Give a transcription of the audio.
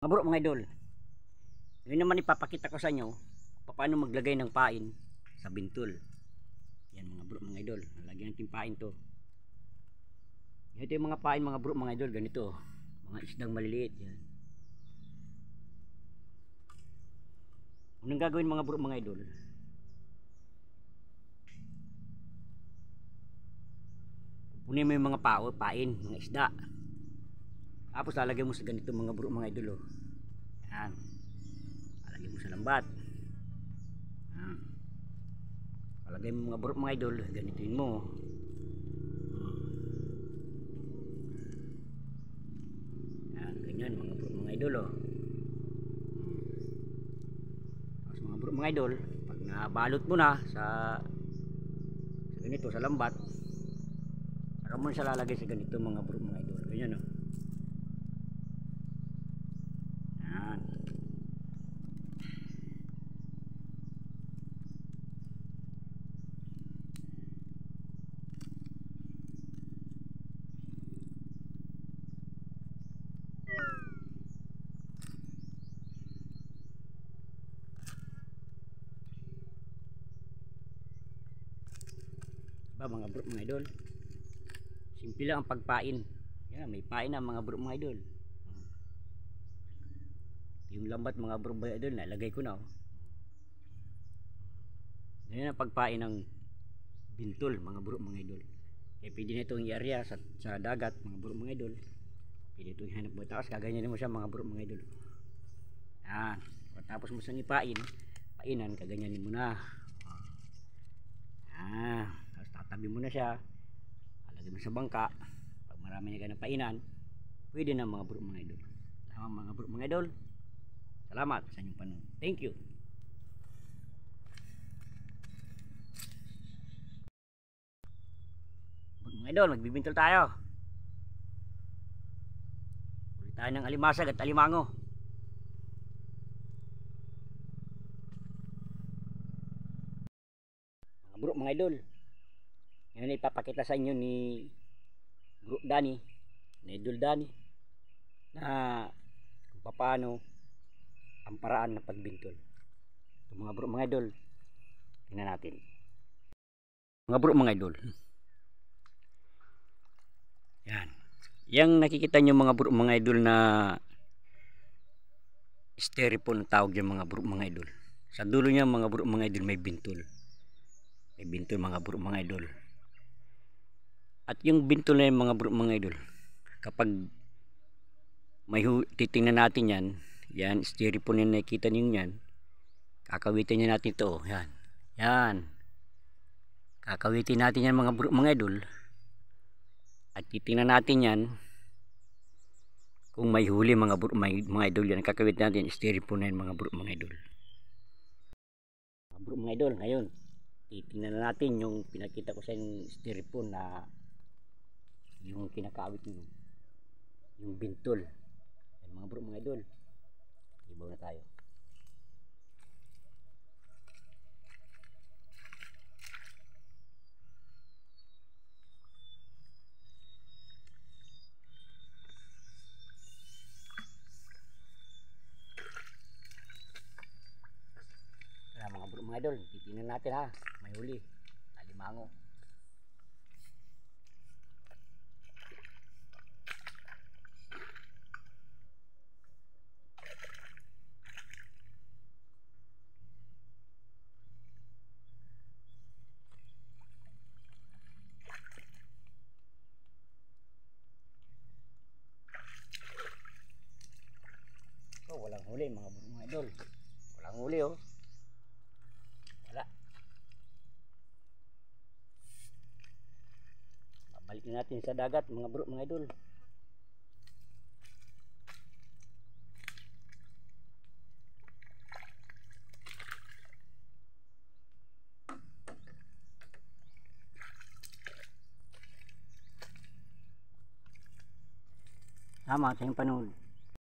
Mga bro, mga idol, ngayon naman ipapakita ko sa inyo paano maglagay ng pain sa bintol. Yan mga bro, mga idol, nalagyan natin pain to. Ito yung mga pain mga bro, mga idol, ganito, mga isdang maliliit. Yan. Anong gagawin mga bro, mga idol? Punin mo yung mga pain, mga isda. Tapos lalagyan mo sa ganito mga bro, mga idol. Yan. Lalagyan mo sa lambat. Yan. Lalagay mo mga bro, mga idol, ganituin mo. Yan, ganyan mga bro, mga idol. Tapos mga bro, mga idol, pag nabalot mo na sa ganito, sa lambat, saka mo siya lalagay sa ganito mga bro, mga idol. Ganyan o. Yan. Ba mga bro, mga idol, simple lang ang pagpain. Yan, may pain na mga bro, mga idol. Yung lambat mga bro, mga idol, nalagay ko na. Yan ang pagpain ng bintol mga bro, mga idol. Kaya pwede na itong i-area sa dagat mga bro, mga idol. Pwede itong ihanap mo. Tapos kaganyan mo siya mga bro, mga idol. Yan. Tapos mo siyang ipain, painan, kaganyanin mo na. Tapos tatabi mo na siya, alagay mo sa bangka. Pag marami na ka ng painan, pwede na mga bro, mga idol. Tama mga bro, mga idol. Salamat sa inyong panonood. Thank you. Mga idol, magbibintol tayo. Uli tayo ng alimasag at alimango. Mga bro, mga idol, ngayon ipapakita sa inyo ni Bro Danny, ni Idol Danny, na kung paano ang paraan ng pagbintol. Ito mga bro, mga idol, tingnan natin. Mga bro, mga idol, yan. Yang nakikita nyo mga bro, mga idol, na styrofoam tawag yung mga bro, mga idol. Sa dulo niya mga bro, mga idol, may bintol. May bintol mga bro, mga idol. At yung bintol na yung mga bro, mga idol, kapag may titingnan natin yan, yan, styrofoam na nakikita niyo yan, kakawitin niya natin ito. Yan. Yan. Kakawitin natin yan mga bro, mga idol. At titingnan natin yan kung may huli mga bro, mga idol. Yan, kakawit natin styrofoam na yan mga bro, mga idol. Mga bro, mga idol, ngayon titingnan natin yung pinakita ko sa yung styrofoam na yung kinakawit nyo, yung bintol. Yan mga bro, mga idol, ibaw na tayo. Mga bro, mga idol, titingnan natin ha, may huli, alimango. Oh, walang huli mga bro, mga idol, walang huli oh. Wala. Babalik natin sa dagat mga bro, mga idol. Tama sa inyong panood.